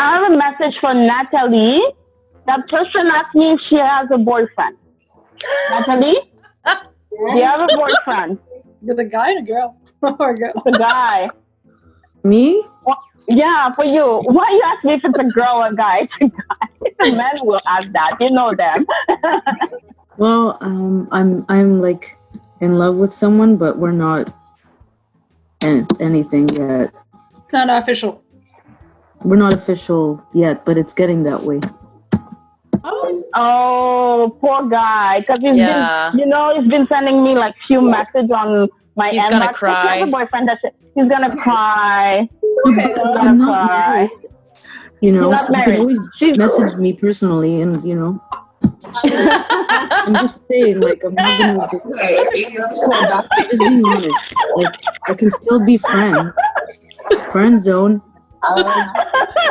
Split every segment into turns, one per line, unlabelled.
I have a message for Natalie. That person asked me if she has a boyfriend. Natalie, do you have a boyfriend?
Is it a guy or a girl? Or a girl?
It's a guy.
Me?
Yeah, for you. Why you ask me if it's a girl or a guy? It's a guy. The men will ask that. You know them.
Well, I'm like in love with someone, but we're not anything yet.
It's not official.
We're not official yet, but it's getting that way.
Oh, poor guy. Because he's been sending me like few messages on my
He's
inbox.
gonna cry.
He has a boyfriend he's gonna cry.
Okay,
I'm not married. You know,
not
you can
married.
always message me personally, and you know. I'm just saying, like, I'm not gonna just being honest. Like, I can still be friend zone.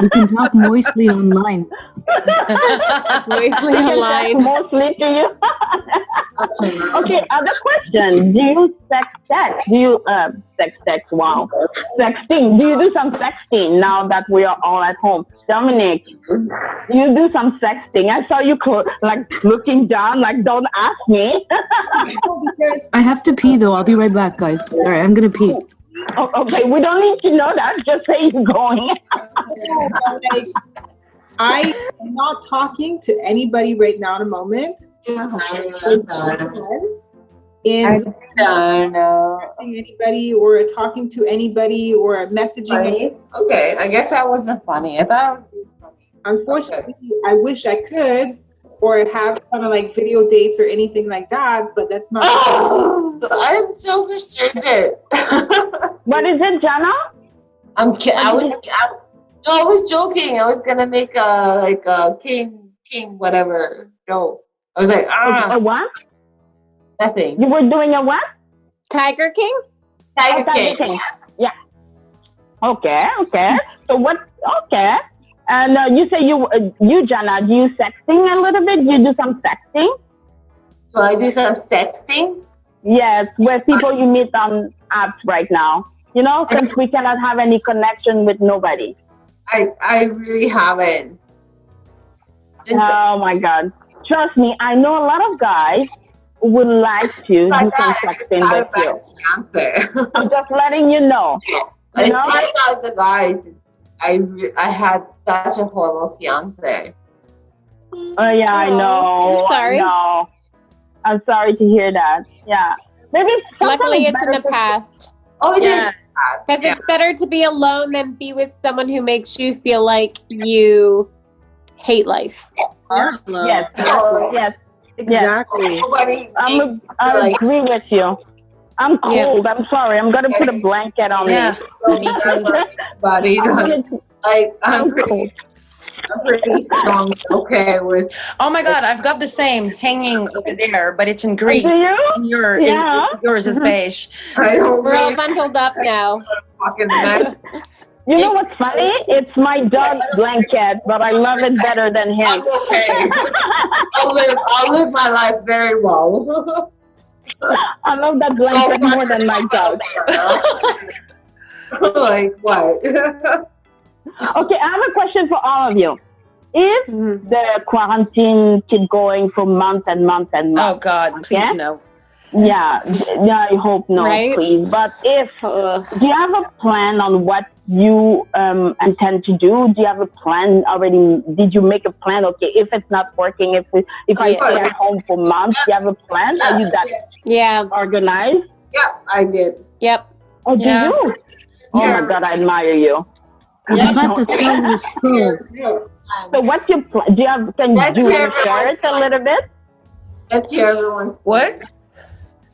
We can talk moistly online.
Moistly online.
Mostly to you. Okay, other question. Do you text? Do you text? Wow. Sexting. Do you do some sexting now that we are all at home? Dominique, you do some sexting. I saw you like looking down, like don't ask me.
I have to pee though. I'll be right back, guys. All right, I'm gonna pee.
Oh, okay, we don't need to know that. Just say you're going.
I am not talking to anybody right now in a moment. And anybody or talking to anybody or messaging.
Funny? Okay, I guess that wasn't funny. I thought it was funny.
Unfortunately, okay. I wish I could or have kind of like video dates or anything like that, but that's not.
Oh, I'm so frustrated.
What is it, Janna?
I was joking. I was gonna make a king whatever. No, I was like,
a what?
Nothing.
You were doing a what?
Tiger King?
Tiger King.
Yeah. Okay. So what? Okay. And you say you Janna, do you sexting a little bit? You do some sexting?
So I do some sexting?
Yes, where people you meet on apps right now. You know, since we cannot have any connection with nobody.
I really haven't.
Oh my God. Trust me, I know a lot of guys who would like to do some sexting with you. I'm just letting you know.
It's not about the guys. I had such a horrible fiance.
Oh yeah, I know.
I'm sorry.
I'm sorry to hear that. Yeah. Maybe
luckily it's in the past.
Oh, it is.
Because it's better to be alone than be with someone who makes you feel like you hate life.
Yes.
Exactly.
I agree with you. I'm cold. Yeah. I'm sorry. I'm gonna put a blanket on me.
Me too. Buddy, I'm pretty strong. Okay, with.
Oh my God, I've got the same hanging over there, but it's in green.
Do you?
And yours is beige.
We're all bundled up now.
You know what's funny? It's my dog's blanket, but I love it better than him.
Okay. I'll live my life very well.
I love that blanket more than my dog.
Like what?
Okay, I have a question for all of you. If the quarantine keep going for months and months and months.
Oh God, please no.
Yeah, I hope no, right? Please. But if, do you have a plan on what you intend to do? Do you have a plan already? Did you make a plan? Okay, if it's not working, if I stay at home for months, do you have a plan? Are you that organized?
Yeah, I did.
Yep.
Oh, do you? Oh my God, I admire you.
I thought the film was cool.
So what's your plan? Do you have? Can you share it a little bit?
Let's hear everyone's
what.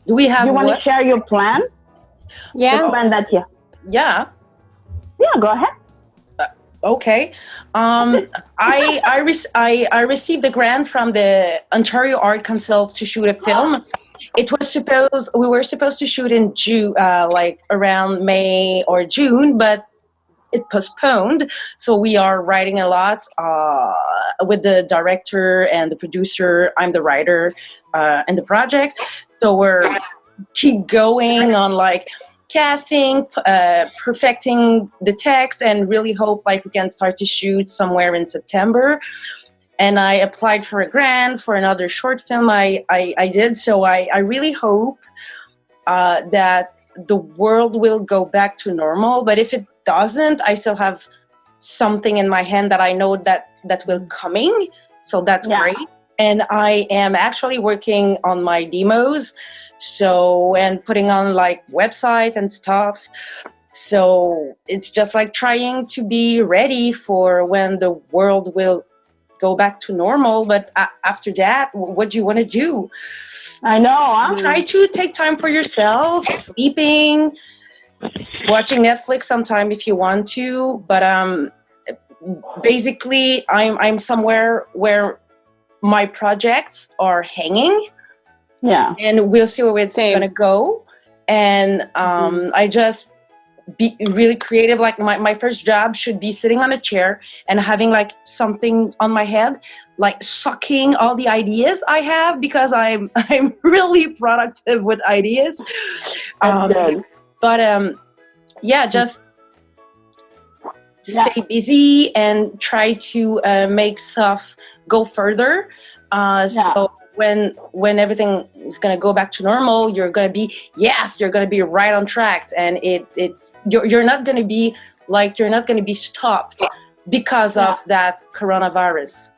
Do we have?
You want to share your plan?
Yeah.
The plan that
Yeah.
Yeah, go ahead.
Okay. I received a grant from the Ontario Art Council to shoot a film. We were supposed to shoot in June, like around May or June, but it postponed. So we are writing a lot with the director and the producer. I'm the writer and the project. So we're keep going on like casting, perfecting the text, and really hope like we can start to shoot somewhere in September. And I applied for a grant for another short film I did. So I really hope that the world will go back to normal. But if it doesn't, I still have something in my hand that I know that will coming. So that's great. And I am actually working on my demos. So, and putting on like website and stuff. So it's just like trying to be ready for when the world will go back to normal. But after that, what do you want to do?
I know.
Try to take time for yourself, sleeping, watching Netflix sometime if you want to. But basically, I'm somewhere where my projects are hanging.
Yeah.
And we'll see where it's going to go. And I just be really creative. Like my first job should be sitting on a chair and having like something on my head, like sucking all the ideas I have, because I'm really productive with ideas. Just stay busy and try to make stuff go further. So when everything is going to go back to normal, you're going to be right on track. And you're not going to be stopped because of that coronavirus.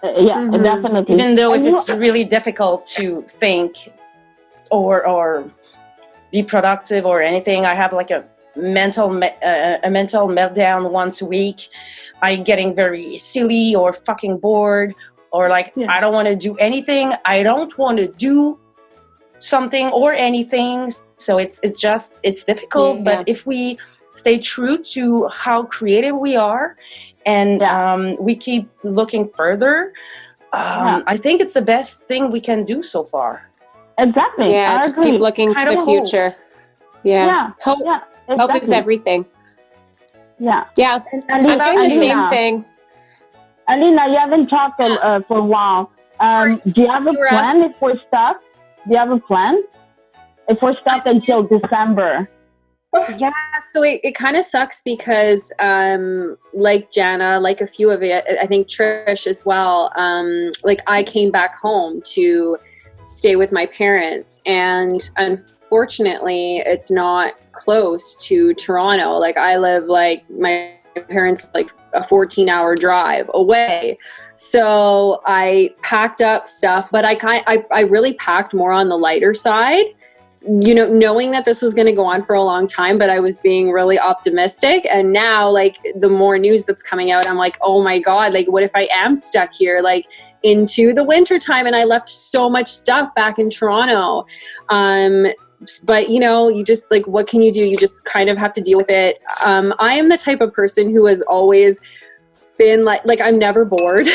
Definitely.
Even though if it's really difficult to think or be productive or anything, I have like a mental meltdown once a week. I'm getting very silly or fucking bored. Or I don't want to do anything. I don't want to do something or anything. So it's difficult. But if we stay true to how creative we are, and we keep looking further, I think it's the best thing we can do so far.
Exactly.
Yeah, just keep looking to the future. Hope is everything. Yeah. I'm doing the same thing.
Alina, you haven't talked for a while. Do you have a plan for stuff? Do you have a plan for stuff until December?
Yeah, so it kind of sucks because, like Janna, like a few of it, I think Trish as well, like I came back home to stay with my parents, and unfortunately it's not close to Toronto. Like I live like my parents like a 14-hour drive away. So I packed up stuff, but I really packed more on the lighter side, knowing that this was going to go on for a long time, but I was being really optimistic. And now like the more news that's coming out, I'm like, oh my God, like what if I am stuck here like into the winter time and I left so much stuff back in Toronto? But you just like, what can you do? You just kind of have to deal with it. I am the type of person who has always been like I'm never bored.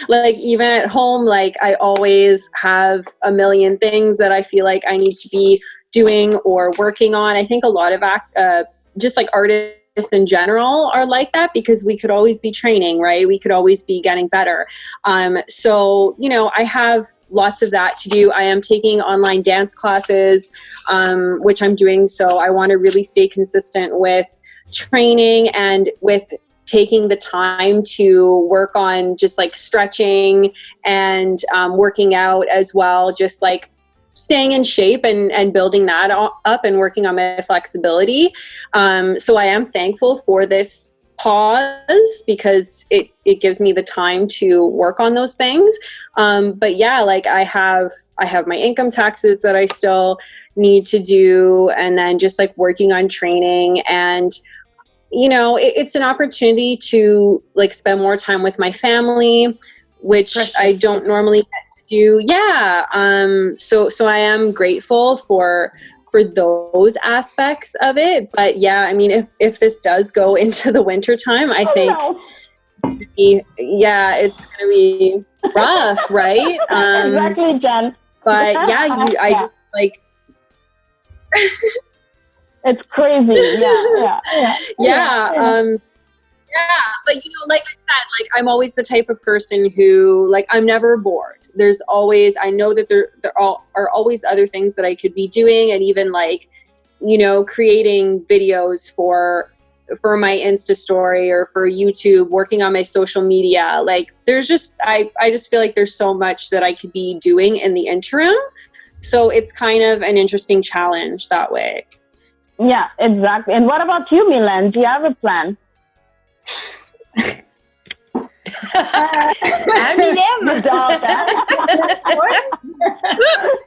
Like even at home, like I always have a million things that I feel like I need to be doing or working on. I think a lot of just like artists in general are like that, because we could always be training, right? We could always be getting better. So, I have lots of that to do. I am taking online dance classes, which I'm doing. So I want to really stay consistent with training and with taking the time to work on just like stretching and working out as well, just like staying in shape and building that up and working on my flexibility. So I am thankful for this pause because it gives me the time to work on those things. But yeah, like I have my income taxes that I still need to do, and then just like working on training, and it's an opportunity to like spend more time with my family, which I don't normally get to do. Yeah. So I am grateful for those aspects of it. But yeah, I mean, if this does go into the winter time, I think, it's going to be rough, right?
Exactly, Jen.
But yeah, I just like...
It's crazy. Yeah.
But like I said, like I'm always the type of person who like I'm never bored. I know that there are always other things that I could be doing, and even like creating videos for my Insta story or for YouTube, working on my social media. Like there's just, I just feel like there's so much that I could be doing in the interim. So it's kind of an interesting challenge that way.
Yeah, exactly. And what about you, Mylene? Do you have a plan? Do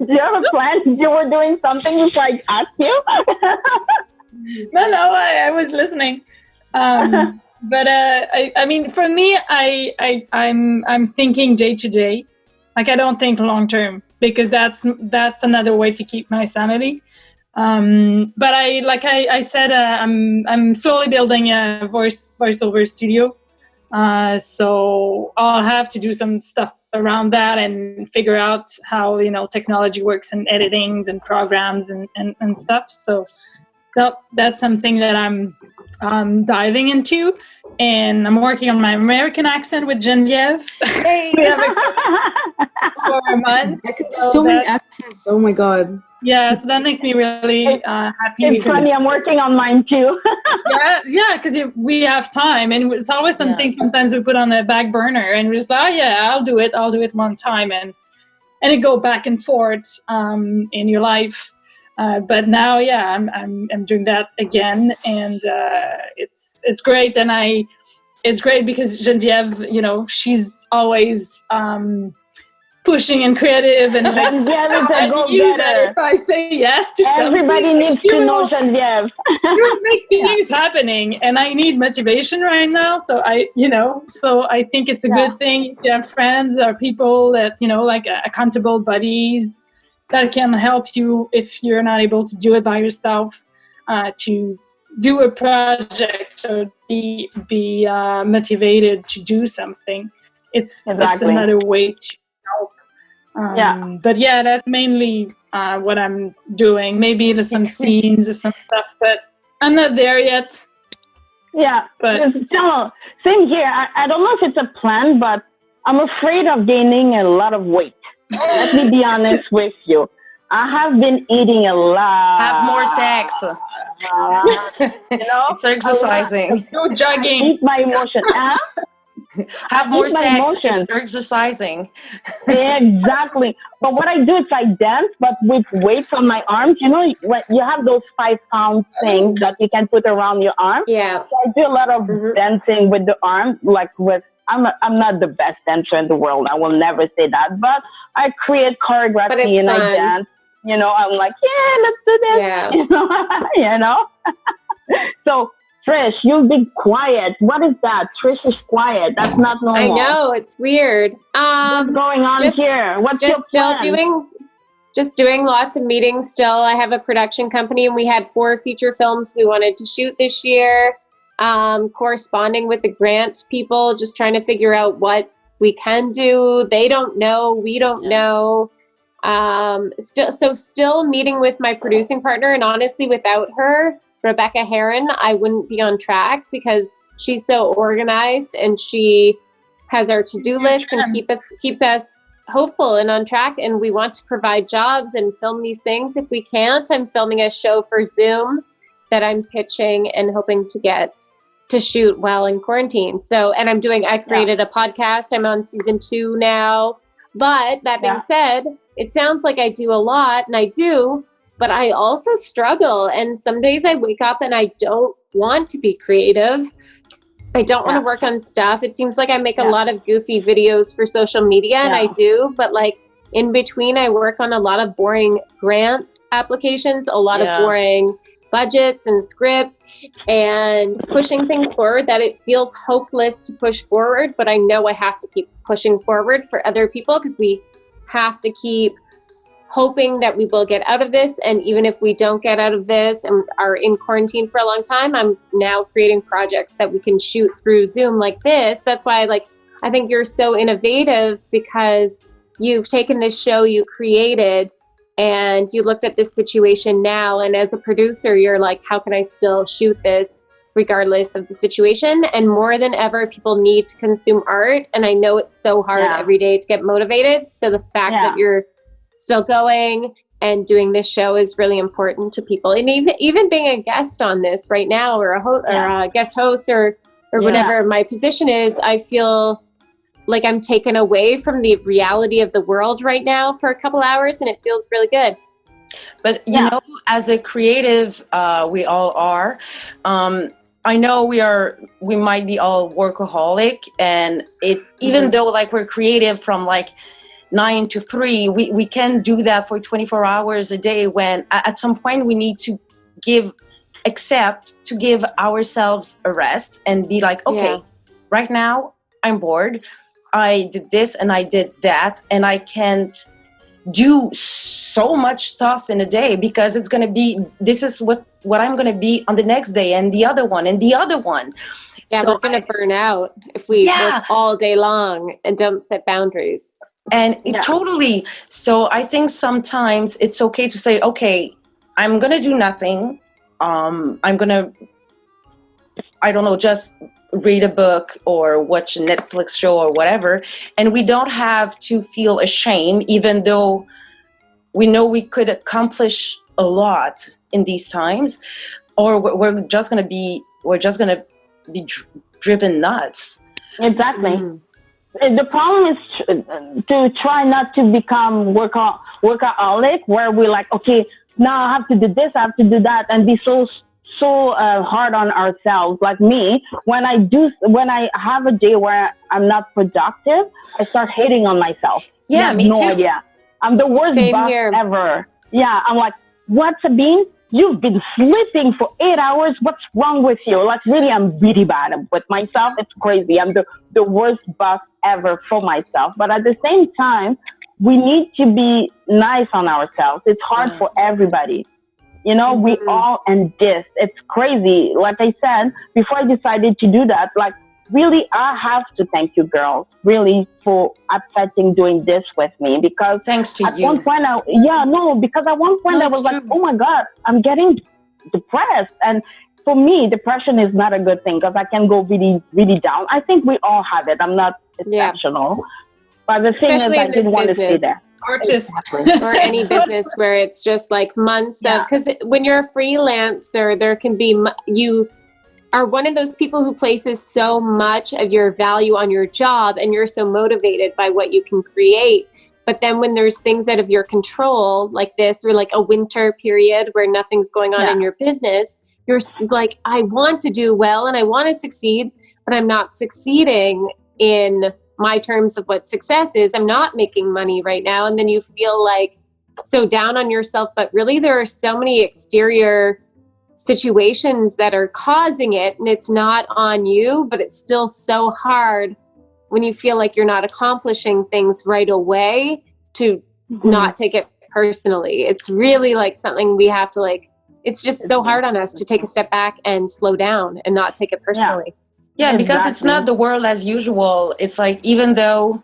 you have a plan? You were doing something before I asked you?
No, I was listening. But I mean, for me, I'm thinking day to day. Like I don't think long term, because that's another way to keep my sanity. But I said, I'm slowly building a voiceover studio. So I'll have to do some stuff around that and figure out how, technology works and editings and programs and stuff. So that's something that I'm diving into, and I'm working on my American accent with Genevieve.
Hey.
We have for a month.
So many accents. Oh my God.
Yeah, so that makes me really happy.
It's funny, I'm working on mine too.
yeah, because we have time, and it's always something sometimes we put on the back burner, and we're just like, I'll do it one time, and it go back and forth in your life. But now, I'm doing that again, and it's great. And it's great because Genevieve, she's always pushing and creative, and
I knew that
if I say yes to
everybody
something,
needs to know Genevieve.
You make things happening, and I need motivation right now. So I think it's a good thing if you have friends or people that like accountable buddies that can help you if you're not able to do it by yourself, to do a project or be motivated to do something. It's another way to help. But that's mainly what I'm doing. Maybe there's some scenes or some stuff, but I'm not there yet.
Yeah,
but
still, same here. I don't know if it's a plan, but I'm afraid of gaining a lot of weight. Let me be honest with you. I have been eating a lot.
Have more sex. It's exercising.
No jogging.
Eat my emotion.
Have more sex.
Emotions.
It's exercising.
Exactly. But what I do is I dance, but with weights on my arms. When you have those 5-pound things that you can put around your arm.
Yeah.
So I do a lot of dancing with the arm, I'm not the best dancer in the world. I will never say that, but I create choreography and I dance. I'm like, let's do this.
Yeah.
So, Trish, you'll be quiet. What is that? Trish is quiet. That's not normal.
I know, it's weird.
What's going on here? What's your plan?
Just doing lots of meetings still. I have a production company, and we had 4 feature films we wanted to shoot this year. Corresponding with the grant people, just trying to figure out what we can do. They don't know, we don't know. Still meeting with my producing partner, and honestly, without her, Rebecca Heron, I wouldn't be on track, because she's so organized and she has our to-do list and keeps us hopeful and on track, and we want to provide jobs and film these things if we can't. I'm filming a show for Zoom that I'm pitching and hoping to get to shoot while in quarantine. So, and I created a podcast. I'm on season 2 now. But that being said, it sounds like I do a lot, and I do, but I also struggle. And some days I wake up and I don't want to be creative. I don't want to work on stuff. It seems like I make a lot of goofy videos for social media, and I do, but like in between, I work on a lot of boring grant applications, a lot of boring budgets and scripts, and pushing things forward that it feels hopeless to push forward, but I know I have to keep pushing forward for other people, because we have to keep hoping that we will get out of this. And even if we don't get out of this and are in quarantine for a long time, I'm now creating projects that we can shoot through Zoom like this. That's why I think you're so innovative, because you've taken this show you created and you looked at this situation now, and as a producer, you're like, how can I still shoot this regardless of the situation? And more than ever, people need to consume art, and I know it's so hard every day to get motivated. So the fact that you're still going and doing this show is really important to people. And even being a guest on this right now, or a guest host, or whatever my position is, I feel like I'm taken away from the reality of the world right now for a couple hours, and it feels really good.
But you know, as a creative, we all are. I know we might be all workaholic, and even though like we're creative from like 9 to 3, we can do that for 24 hours a day, when at some point we need to give ourselves a rest and be like, okay, right now I'm bored. I did this and I did that, and I can't do so much stuff in a day, because it's going to be, this is what I'm going to be on the next day, and the other one and the other one.
Yeah, so we're going to burn out if we work all day long and don't set boundaries.
And totally. So I think sometimes it's okay to say, okay, I'm going to do nothing. I'm going to, I don't know, just read a book or watch a Netflix show or whatever. And we don't have to feel ashamed, even though we know we could accomplish a lot in these times, or we're just going to be driven nuts.
Exactly. The problem is to try not to become workaholic, where we're like, okay, now I have to do this, I have to do that, and be so hard on ourselves. Like me, when I have a day where I'm not productive, I start hating on myself.
Yeah, me too.
Idea. I'm the worst boss ever. Yeah, I'm like, what, Sabine? You've been sleeping for 8 hours. What's wrong with you? Like, really, I'm really bad with myself. It's crazy. I'm the worst boss ever for myself. But at the same time, we need to be nice on ourselves. It's hard for everybody. You know, we all in this. It's crazy. Like I said, before I decided to do that, like, really, I have to thank you girls, really, for accepting doing this with me, because
thanks to
at
you.
one point, because at one point I was like, oh my God, I'm getting depressed. And for me, depression is not a good thing, because I can go really, really down. I think we all have it. I'm not exceptional. But the thing is, I didn't want to stay there.
Or just
or any business where it's just like months of, because when you're a freelancer, there can be, you are one of those people who places so much of your value on your job, and you're so motivated by what you can create. But then when there's things out of your control like this, or like a winter period where nothing's going on in your business, you're like, I want to do well and I want to succeed, but I'm not succeeding in my terms of what success is. I'm not making money right now. And then you feel like so down on yourself, but really there are so many exterior situations that are causing it, and it's not on you, but it's still so hard when you feel like you're not accomplishing things right away to not take it personally. It's really like something we have to like, it's just so hard on us to take a step back and slow down and not take it personally.
Yeah, because it's not the world as usual. It's like, even though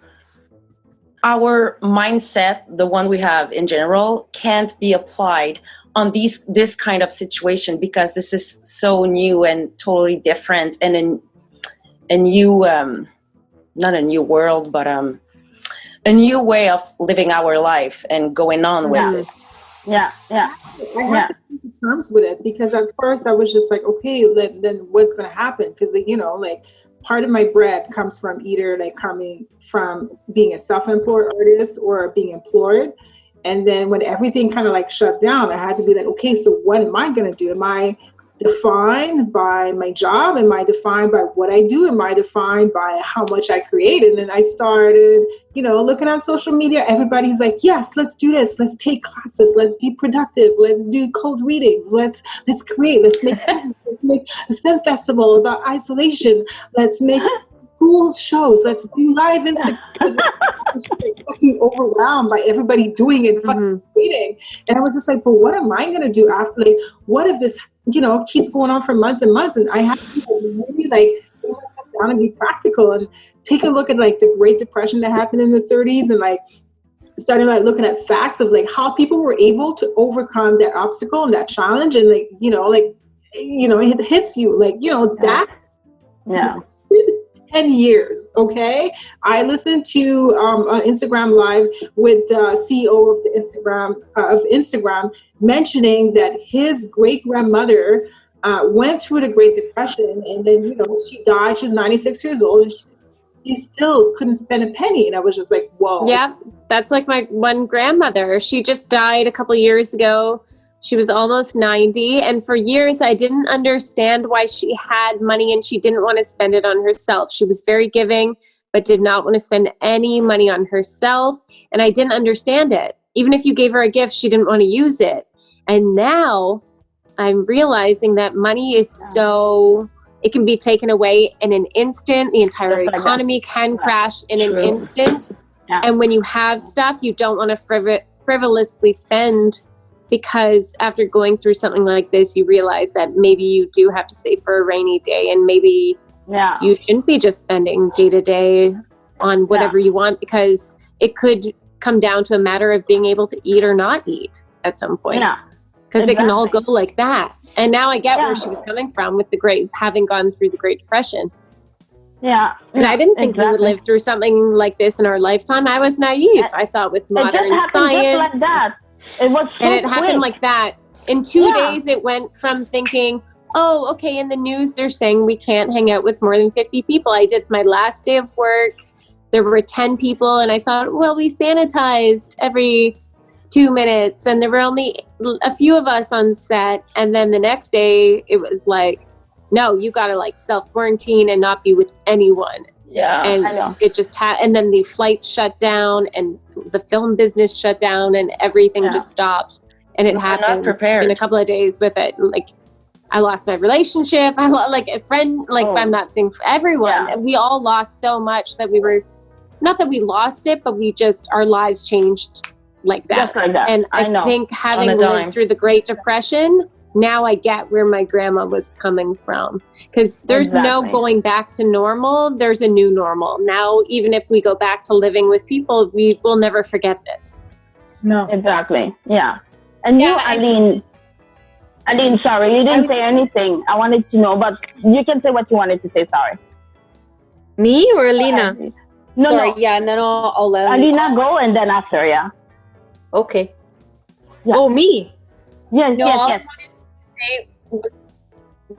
our mindset, the one we have in general, can't be applied on this kind of situation, because this is so new and totally different, and a new, not a new world, but a new way of living our life and going on with it.
Yeah.
I have to come to terms with it, because at first I was just like, okay, then what's going to happen? Because, you know, like, part of my bread comes from either like coming from being a self-employed artist or being employed. And then when everything kind of like shut down, I had to be like, okay, so what am I going to do? Am I defined by my job? Am I defined by what I do? Am I defined by how much I create? And then I started, you know, looking on social media. Everybody's like, yes, let's do this. Let's take classes. Let's be productive. Let's do cold readings. Let's create. Let's make a film festival about isolation. Let's make cool shows. Let's do live Instagram. I was fucking overwhelmed by everybody doing it, fucking creating. And I was just like, but what am I going to do after? Like, what if this, you know, keeps going on for months and months? And I have to really like put myself down and be practical and take a look at like the Great Depression that happened in the 30s, and like started like looking at facts of like how people were able to overcome that obstacle and that challenge. And like, you know, it hits you like, you know, that 10 years, okay? I listened to Instagram Live with CEO of Instagram mentioning that his great-grandmother went through the Great Depression, and then, you know, she died. She's 96 years old, and she still couldn't spend a penny. And I was just like, whoa.
Yeah, that's like my one grandmother. She just died a couple years ago. She was almost 90. And for years, I didn't understand why she had money and she didn't want to spend it on herself. She was very giving, but did not want to spend any money on herself. And I didn't understand it. Even if you gave her a gift, she didn't want to use it. And now I'm realizing that money is so, it can be taken away in an instant. The entire economy can crash in an instant.
Yeah.
And when you have stuff, you don't want to frivolously spend, because after going through something like this, you realize that maybe you do have to save for a rainy day, and maybe you shouldn't be just spending day to day on whatever you want, because it could come down to a matter of being able to eat or not eat at some point.
Yeah.
Because it can all go like that. And now I get where she was coming from with having gone through the Great Depression.
Yeah.
And I didn't think we would live through something like this in our lifetime. I was naive. I thought with modern science.
Just like that. It was so
and it
quick.
happened like that. In 2 days, it went from thinking, oh, okay, in the news they're saying we can't hang out with more than 50 people. I did my last day of work. There were 10 people, and I thought, well, we sanitized every 2 minutes, and there were only a few of us on set. And then the next day, it was like, no, you got to like self-quarantine and not be with anyone.
Yeah,
and it just and then the flights shut down, and the film business shut down, and everything just stopped. And it happened in a couple of days with it. Like, I lost my relationship. I like a friend. Like, I'm not saying for everyone. We all lost so much that we were, not that we lost it, but we just, our lives changed like that.
Just like that.
And I think having lived through the Great Depression, now I get where my grandma was coming from, because there's no going back to normal. There's a new normal. Now, even if we go back to living with people, we will never forget this.
No.
Exactly. Yeah. And you, Aline, sorry, you didn't say anything. I wanted to know, but you can say what you wanted to say. Sorry.
Me or Alina?
No,
Sorry,
no.
yeah, and then I'll let
Alina go, and then after,
Okay.
Yeah.
Oh, me?
Yes,
No, all
yes.
I wanted to say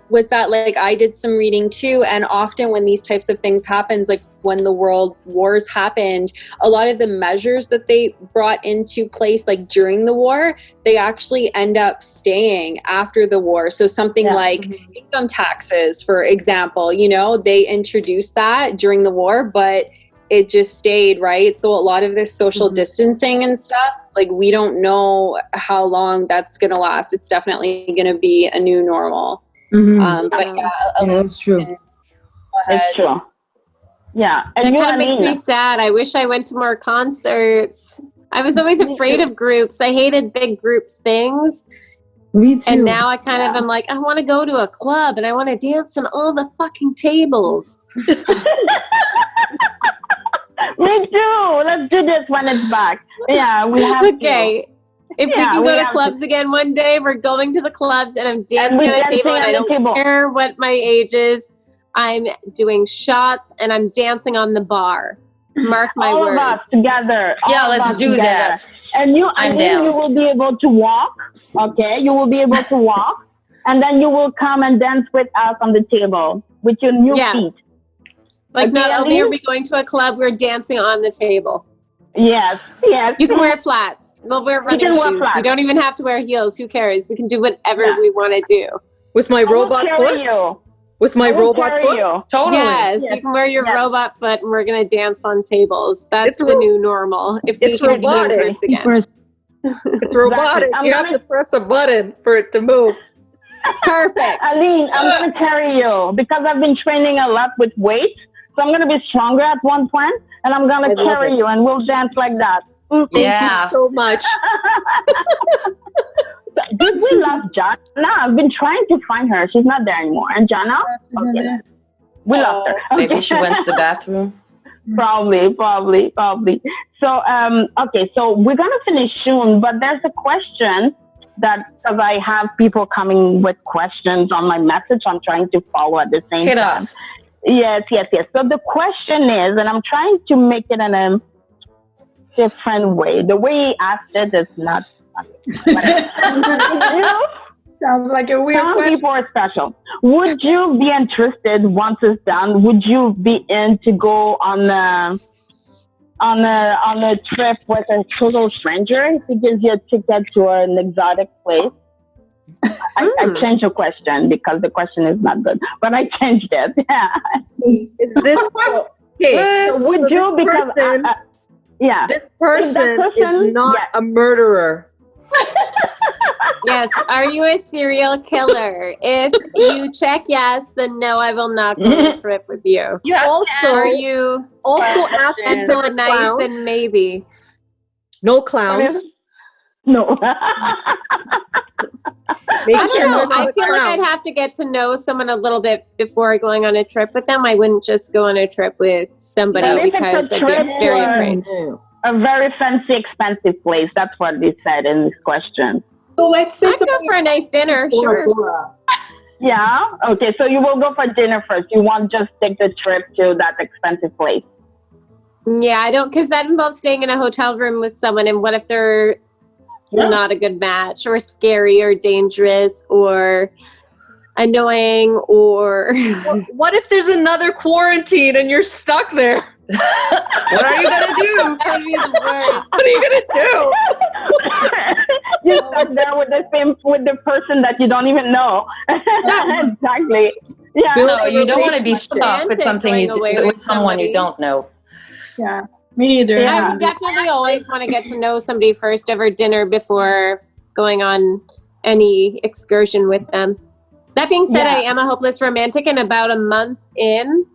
was that, like, I did some reading too, and often when these types of things happens, like when the world wars happened, a lot of the measures that they brought into place, like during the war, they actually end up staying after the war. So something like income taxes, for example, you know, they introduced that during the war, but it just stayed, right? So a lot of this social distancing and stuff, like, we don't know how long that's going to last. It's definitely going to be a new normal. But
that's true.
It's true. Yeah. And
that kind of makes me sad. I wish I went to more concerts. I was always afraid of groups. I hated big group things.
Me too.
And now I kind of am like, I want to go to a club and I want to dance on all the fucking tables.
Me too. Let's do this when it's back. Yeah, we have
to. If we can go to clubs again one day, we're going to the clubs, and I'm dancing on a table, and I don't care what my age is. I'm doing shots, and I'm dancing on the bar. Mark my words.
All of us together.
Yeah, let's do that.
And you will be able to walk. Okay, you will be able to walk, and then you will come and dance with us on the table with your new feet.
Like, not only are we going to a club, we're dancing on the table.
Yes.
You can wear flats. We'll wear running shoes. We don't even have to wear heels. Who cares? We can do whatever we want to do.
With my robot foot? With my robot foot?
Totally. Yes, you can wear your robot foot, and we're going to dance on tables. That's the new normal. If we can do groups again.
It's robotic. You have to press a button for it to move.
Perfect.
Aline, I'm going to carry you because I've been training a lot with weight. So I'm going to be stronger at one point, and I'm going to carry you, and we'll dance like that.
Thank you so much.
Did we love Janna? I've been trying to find her. She's not there anymore. And Janna? Okay. We lost her. Okay.
Maybe she went to the bathroom.
Probably. So, okay, so we're going to finish soon, but there's a question that, because I have people coming with questions on my message, I'm trying to follow at the same time. Yes. So the question is, and I'm trying to make it in a different way. The way he asked it is not.
Sounds like a weird
Some
question.
people are special. Would you be interested once it's done? Would you be in to go on a trip with a total stranger if he gives you a ticket to an exotic place? I changed the question because the question is not good, but I changed it.
Is this okay?
So would you? Because
this person is not a murderer.
Yes. Are you a serial killer? If you check yes, then no, I will not go on a trip with you. Are you
ask
gentle and nice? Then maybe.
No clowns.
No.
I don't know. I feel like I'd have to get to know someone a little bit before going on a trip with them. I wouldn't just go on a trip with somebody because I'd be very afraid.
A very fancy, expensive place. That's what they said in this question.
So let's say
I'd go for a nice dinner, sure.
Yeah? Okay, so you will go for dinner first. You won't just take the trip to that expensive place.
Yeah, I don't, because that involves staying in a hotel room with someone, and what if they're not a good match, or scary, or dangerous, or annoying, or...
What if there's another quarantine and you're stuck there?
What are you gonna do?
That would be the worst.
What are you gonna do?
You're stuck there with the person that you don't even know. Exactly. Yeah.
No, you don't want to be stuck with something with someone you don't know.
Yeah, me either.
Yeah.
I would definitely always want to get to know somebody first over dinner before going on any excursion with them. That being said, I am a hopeless romantic, and about a month in,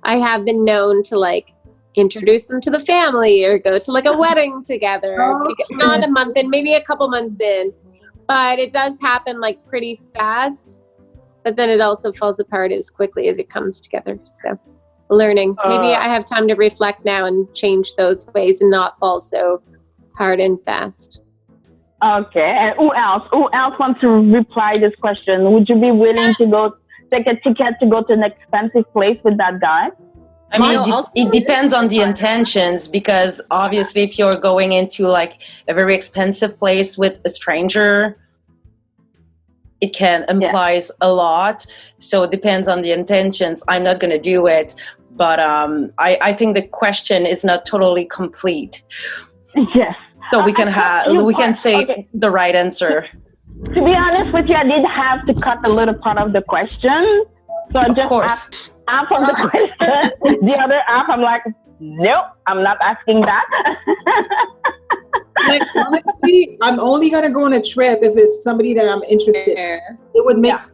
I have been known to introduce them to the family or go to a wedding together. Not a month in, maybe a couple months in, but it does happen pretty fast, but then it also falls apart as quickly as it comes together. So learning, maybe I have time to reflect now and change those ways and not fall so hard and fast.
Okay, and who else wants to reply this question? Would you be willing to go take a ticket to go to an expensive place with that guy?
I mean, it depends on the intentions, because obviously if you're going into a very expensive place with a stranger, it can imply a lot. So it depends on the intentions. I'm not going to do it, but I think the question is not totally complete.
Yes.
So we can say the right answer.
To be honest with you, I did have to cut a little part of the question. So I just asked half of the question. The other half, I'm like, nope, I'm not asking that.
Honestly, I'm only gonna go on a trip if it's somebody that I'm interested in. It would make sense.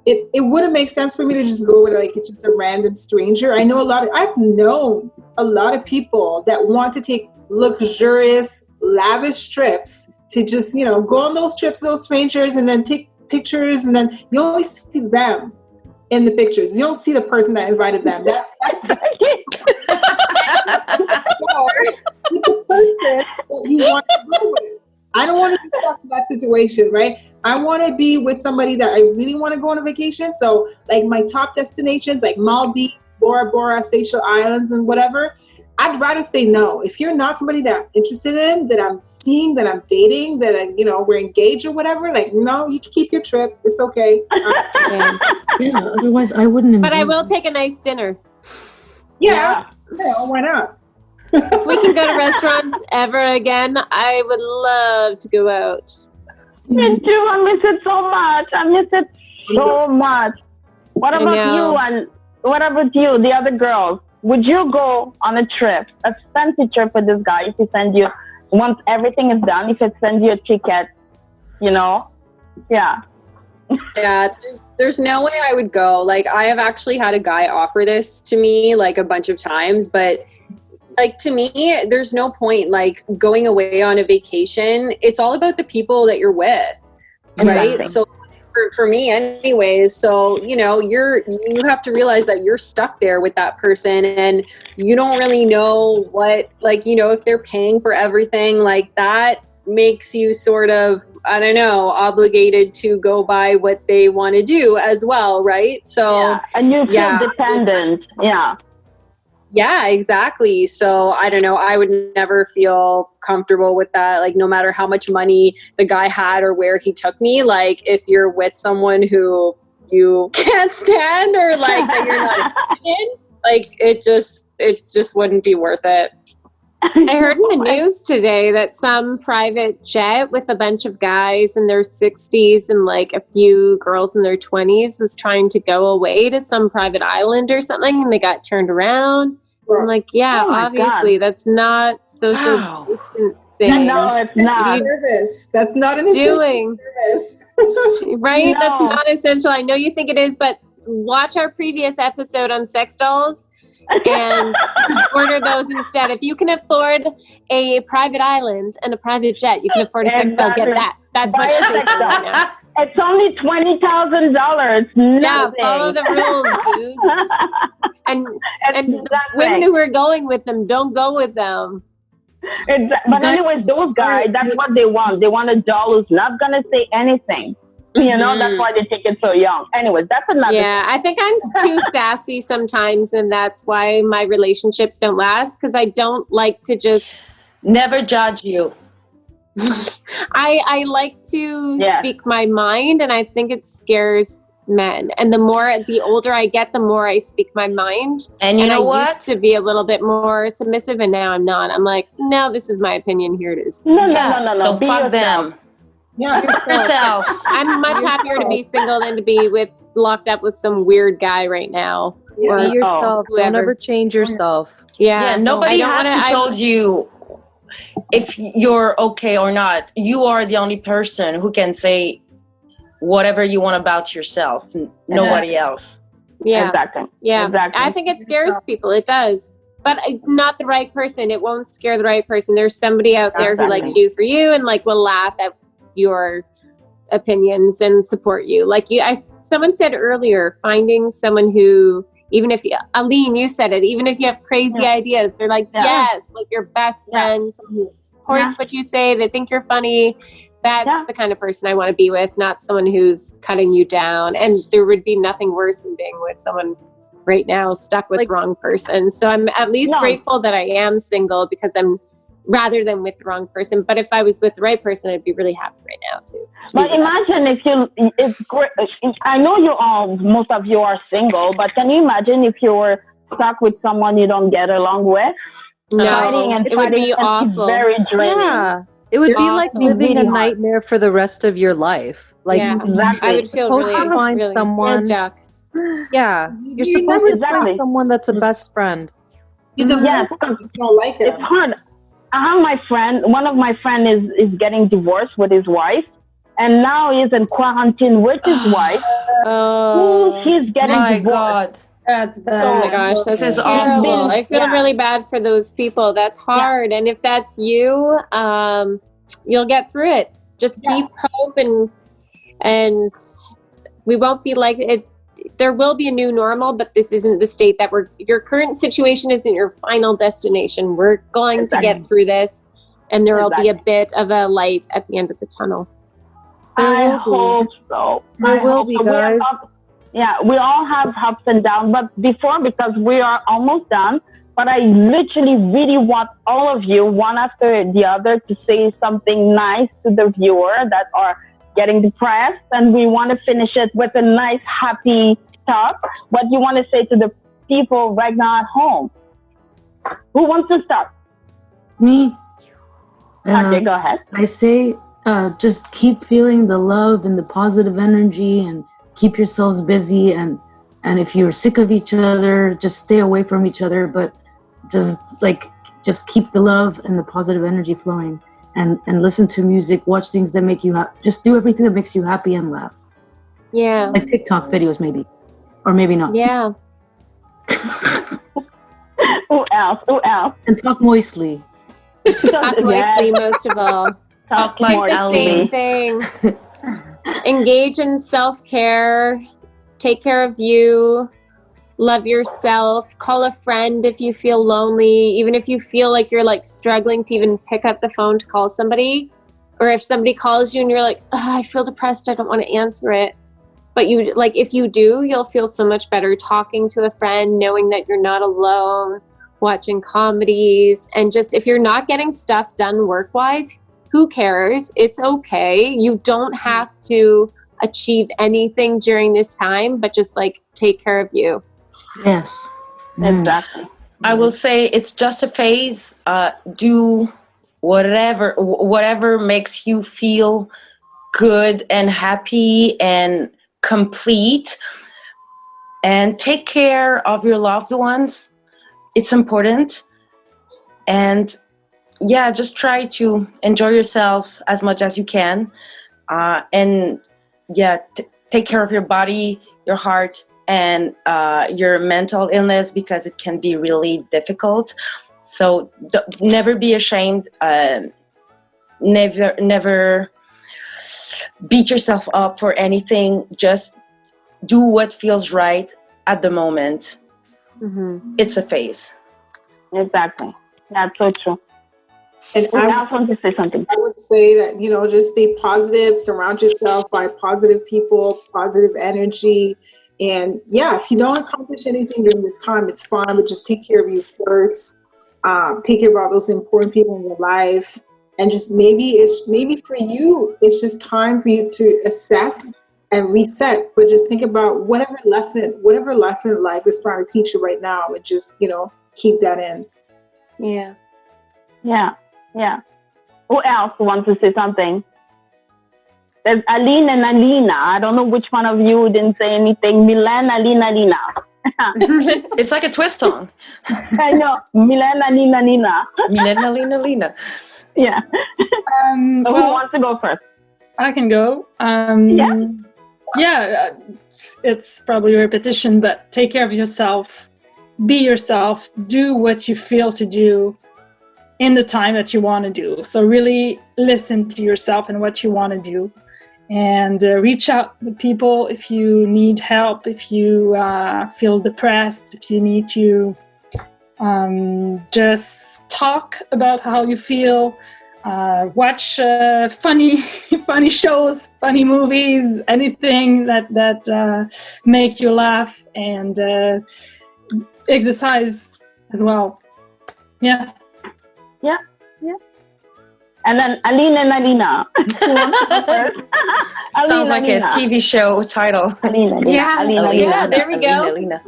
It wouldn't make sense for me to just go with just a random stranger. I've known a lot of people that want to take luxurious, lavish trips to just, go on those trips, those strangers, and then take pictures, and then you only see them in the pictures. You don't see the person that invited them. That's the person that you want to go with. I don't want to be stuck in that situation, right? I want to be with somebody that I really want to go on a vacation. So my top destinations, Maldives, Bora Bora, Seychelles Islands, and whatever, I'd rather say no. If you're not somebody that I'm interested in, that I'm seeing, that I'm dating, that we're engaged or whatever, no, you can keep your trip. It's okay.
Yeah, otherwise I wouldn't.
But I will take a nice dinner.
Yeah, why not?
If we can go to restaurants ever again, I would love to go out.
Me too. I miss it so much. What about you? And what about you, the other girls? Would you go on a trip, a fancy trip with this guy, if he sends you, once everything is done, if he sends you a ticket, Yeah,
there's no way I would go. I have actually had a guy offer this to me a bunch of times, but to me, there's no point going away on a vacation. It's all about the people that you're with, right? So for me anyways, so you have to realize that you're stuck there with that person, and you don't really know what if they're paying for everything that makes you sort of, I don't know, obligated to go by what they want to do as well, right? So
and you feel dependent.
Yeah, exactly. So I don't know, I would never feel comfortable with that. Like, no matter how much money the guy had or where he took me, like, if you're with someone who you can't stand or like that you're not in, like, it just wouldn't be worth it.
I heard in the news today that some private jet with a bunch of guys in their 60s and like a few girls in their 20s was trying to go away to some private island or something, and they got turned around. I'm like, obviously that's not social distancing.
No, it's not.
That's not an essential service.
Right?
No.
That's not essential. I know you think it is, but watch our previous episode on sex dolls and order those instead. If you can afford a private island and a private jet, you can afford a sex doll. Get that. That's much safer right now.
It's only $20,000.
Yeah, follow the rules, dudes. And the women who are going with them, don't go with them.
But anyways, those guys, that's what they want. They want a doll who's not going to say anything. You know, that's why they take it so young. Anyways, that's another thing.
I think I'm too sassy sometimes, and that's why my relationships don't last, because I don't like to just...
Never judge you.
I like to speak my mind, and I think it scares men. And the older I get, the more I speak my mind.
And you know what?
I used to be a little bit more submissive, and now I'm not. I'm like, no, this is my opinion. Here it is.
No.
So fuck them.
Yeah,
yourself.
I'm much happier to be single than to be locked up with some weird guy right now.
Or be yourself. Don't ever change yourself.
Yeah,
nobody has to tell you if you're okay or not. You are the only person who can say whatever you want about yourself. Nobody else.
Yeah,
exactly.
Yeah,
exactly.
I think it scares people. It does. But not the right person. It won't scare the right person. There's somebody out there who likes you for you and like will laugh at your opinions and support you. Like someone said earlier, finding someone who, even if Aline, you said it, even if you have crazy ideas, they're like, yes, like your best friend, someone who supports what you say, they think you're funny. That's the kind of person I want to be with, not someone who's cutting you down. And there would be nothing worse than being with someone right now stuck with the wrong person. So I'm at least grateful that I am single, because I'm rather than with the wrong person. But if I was with the right person, I'd be really happy right now too.
But imagine it's great. I know most of you are single, but can you imagine if you were stuck with someone you don't get along with?
No, it would be awful.
Very draining.
Yeah. It would be like living a nightmare for the rest of your life. Like,
I would feel
supposed to find someone.
Stuck.
Yeah, you're supposed to find someone that's a best friend.
You don't like it.
It's hard. I have one of my friend is getting divorced with his wife, and now he's in quarantine with his wife. He's getting divorced.
God.
That's bad.
Oh my gosh, this is awful. I feel really bad for those people. That's hard. And if that's you, you'll get through it. Just keep hope, and we won't be like it. There will be a new normal, but this isn't the state that your current situation isn't your final destination. We're going to get through this, and there will be a bit of a light at the end of the tunnel.
I hope so.
There will be, guys.
We all have ups and downs, but because we are almost done, but I literally really want all of you, one after the other, to say something nice to the viewer that are getting depressed, and we want to finish it with a nice, happy talk. What you want to say to the people right now at home? Who wants to start?
Me.
Okay, go ahead.
I say just keep feeling the love and the positive energy, and keep yourselves busy, and if you're sick of each other, just stay away from each other, but just keep the love and the positive energy flowing, and listen to music, watch things that make you happy. Just do everything that makes you happy and laugh.
Yeah.
Like TikTok videos, maybe. Or maybe not.
Yeah.
Who else?
And talk moistly.
Talk moistly, most of all.
Talk like
the same thing. Engage in self-care. Take care of you. Love yourself. Call a friend if you feel lonely. Even if you feel like you're like struggling to even pick up the phone to call somebody, Or if somebody calls you and you're like, I feel depressed, I don't want to answer it. But you, like, if you do, you'll feel so much better talking to a friend, knowing that you're not alone, watching comedies. And just, if you're not getting stuff done work-wise, who cares? It's okay. You don't have to achieve anything during this time, but just like take care of you.
Yes.
Exactly.
I will say it's just a phase. Do whatever makes you feel good and happy and complete, and take care of your loved ones. It's important. And yeah, just try to enjoy yourself as much as you can. And yeah, take care of your body, your heart, and your mental illness, because it can be really difficult. So never be ashamed. Never beat yourself up for anything. Just do what feels right at the moment. It's a phase.
Exactly. That's so true.
And
I also want to say something.
I would say that, you know, just stay positive, surround yourself by positive people, positive energy. And yeah, if you don't accomplish anything during this time, it's fine, but just take care of you first. Take care of all those important people in your life. And just maybe for you, it's just time for you to assess and reset. But just think about whatever lesson life is trying to teach you right now, and just, you know, keep that in.
Yeah.
Who else wants to say something? There's Aline and Alina. I don't know which one of you didn't say anything. Mylene, Aline, Alina.
It's like a twist song.
I know. Mylene, Aline, Alina.
Mylene, Aline, Alina.
Yeah. So
Well,
who wants to go first?
I can go. It's probably a repetition, but take care of yourself. Be yourself. Do what you feel to do in the time that you want to do. So really listen to yourself and what you want to do. And reach out to people if you need help, if you feel depressed, if you need to just talk about how you feel. Watch funny shows, funny movies, anything that make you laugh, and exercise as well. Yeah.
And then Aline and Alina. Who wants to go first?
Sounds like a TV show title.
Alina.
Yeah, there we go.
Alina.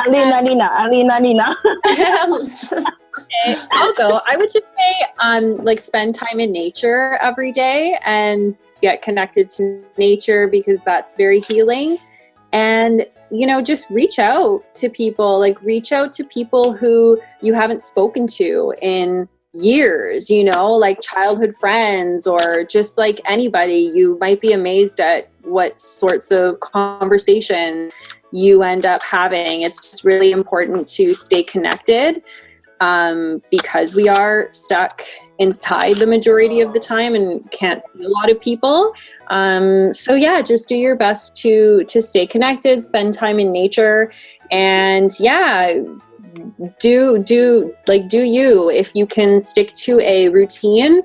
Alina.
Okay, I'll go. I would just say, like, spend time in nature every day and get connected to nature, because that's very healing. And, you know, just reach out to people who you haven't spoken to in years, you know, like childhood friends, or just like anybody. You might be amazed at what sorts of conversation you end up having. It's just really important to stay connected, because we are stuck inside the majority of the time and can't see a lot of people. So yeah, just do your best to stay connected, spend time in nature, and yeah, do you. If you can stick to a routine,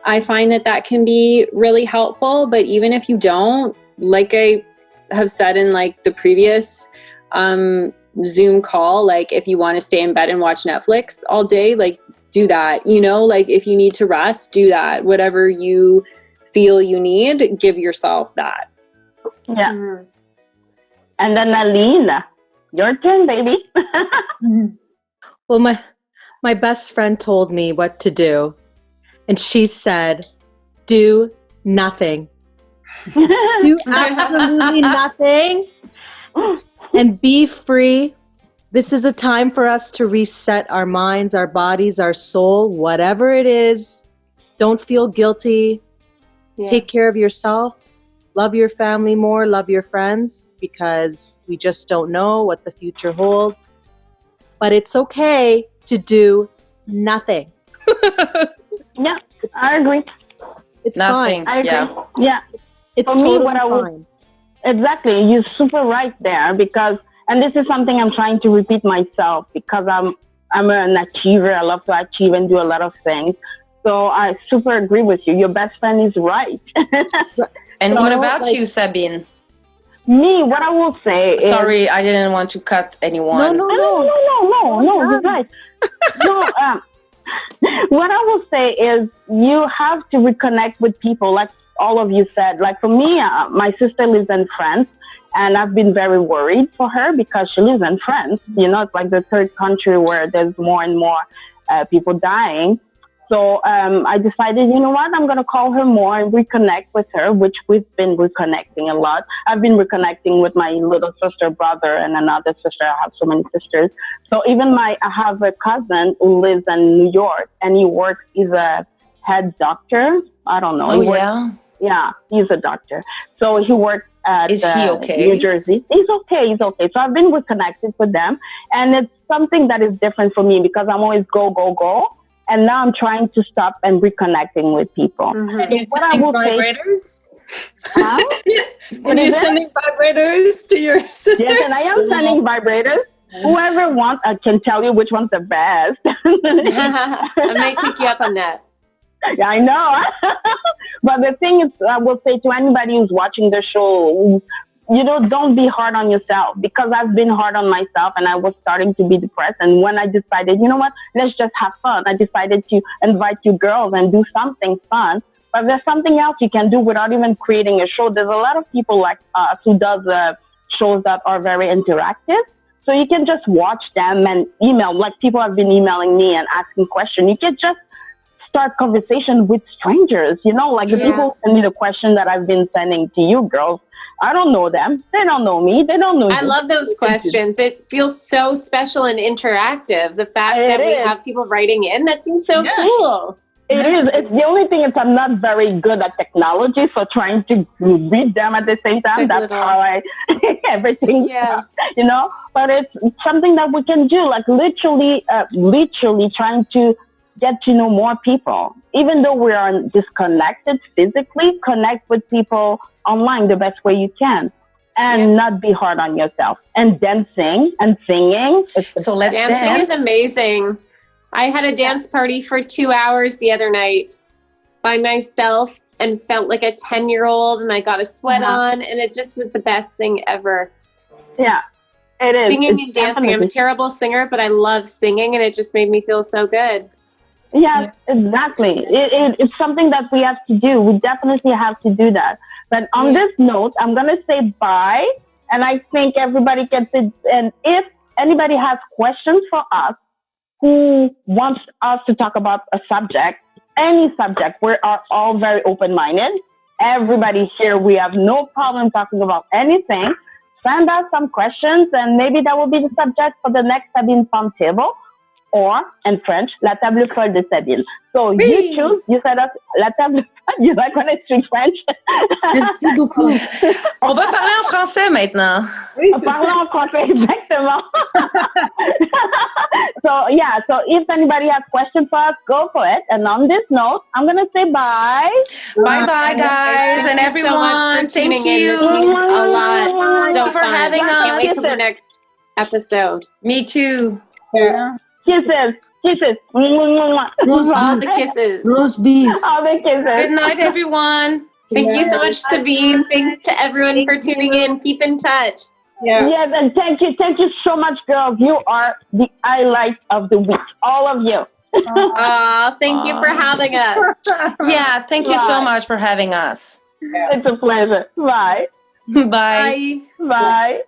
I find that can be really helpful. But even if you don't, like I have said in like the previous Zoom call, like if you want to stay in bed and watch Netflix all day, like do that, you know, like if you need to rest, do that. Whatever you feel you need, give yourself that.
Yeah. And then Aline, your turn, baby.
Well, my best friend told me what to do, and she said, do nothing. Do absolutely nothing and be free. This is a time for us to reset our minds, our bodies, our soul, whatever it is. Don't feel guilty. Yeah. Take care of yourself. Love your family more. Love your friends, because we just don't know what the future holds. But it's okay to do nothing.
Yeah, I agree.
It's
nothing.
fine.
I agree. Yeah.
It's
For
totally
me, what I would,
fine.
Exactly. You're super right there, because, and this is something I'm trying to repeat myself, because I'm an achiever. I love to achieve and do a lot of things. So I super agree with you. Your best friend is right.
And
So,
what about
like,
you, Sabine?
Me, what I will say is...
Sorry, I didn't want to cut anyone.
No, you're right. No, what I will say is you have to reconnect with people, like all of you said. Like for me, my sister lives in France, and I've been very worried for her because she lives in France. You know, it's like the third country where there's more and more people dying. So I decided, you know what, I'm going to call her more and reconnect with her, which we've been reconnecting a lot. I've been reconnecting with my little sister, brother, and another sister. I have so many sisters. So even I have a cousin who lives in New York, and he's a head doctor. I don't know. Yeah, he's a doctor. So he works at
Is he okay?
New Jersey. He's okay. So I've been reconnected with them. And it's something that is different for me because I'm always go. And now I'm trying to stop and reconnecting with people.
Mm-hmm. And
so what I will
vibrators?
Are
you sending vibrators to your sister?
Yes, and I am sending vibrators. Whoever wants, I can tell you which one's the best.
I might take you up on that.
Yeah, I know. But the thing is, I will say to anybody who's watching the show, don't be hard on yourself, because I've been hard on myself and I was starting to be depressed. And when I decided, you know what, let's just have fun, I decided to invite you girls and do something fun. But there's something else you can do without even creating a show. There's a lot of people like us who does shows that are very interactive. So you can just watch them and email, like people have been emailing me and asking questions. You can just start conversation with strangers, like the people send me the question that I've been sending to you girls. I don't know them. They don't know me. They don't know you.
I love those questions. It feels so special and interactive. The fact that we have people writing in, that seems so cool.
It is. It's the only thing is I'm not very good at technology, so trying to read them at the same time, that's how I everything, But it's something that we can do, like literally trying to get to know more people. Even though we are disconnected physically, connect with people online the best way you can, and not be hard on yourself. And dancing and singing.
Dancing is amazing. I had a dance party for 2 hours the other night by myself and felt like a 10-year-old, and I got a sweat on, and it just was the best thing ever.
Yeah, it is.
Singing and dancing. I'm a terrible singer, but I love singing, and it just made me feel so good.
Yes, exactly. It's something that we have to do. We definitely have to do that. But on this note, I'm going to say bye. And I think everybody can sit. And if anybody has questions for us, who wants us to talk about a subject, any subject, we are all very open-minded. Everybody here, we have no problem talking about anything. Send us some questions, and maybe that will be the subject for the next Sabine Fun Table. Or, in French, la table folle de Sabine. So you choose, you said us, la table folle, you like when I speak French.
Merci beaucoup.
On va parler en français maintenant.
Oui, on parle en français, exactement. So if anybody has questions for us, go for it. And on this note, I'm going to say bye.
Bye, guys, and everyone.
So much for tuning
Thank you.
in. This means a lot.
Thank you for having us.
Can't wait till the next episode.
Me too.
Yeah.
Kisses.
All the kisses.
Roast beef.
All the kisses.
Good night, everyone.
Thank you so much, Sabine. Thanks to everyone for tuning in. Keep in touch.
Yeah.
Yes, and thank you so much, girls. You are the highlight of the week, all of you.
Thank you for having us.
Yeah, thank you so much for having us.
It's a pleasure. Bye.
Bye.
Bye.
Bye.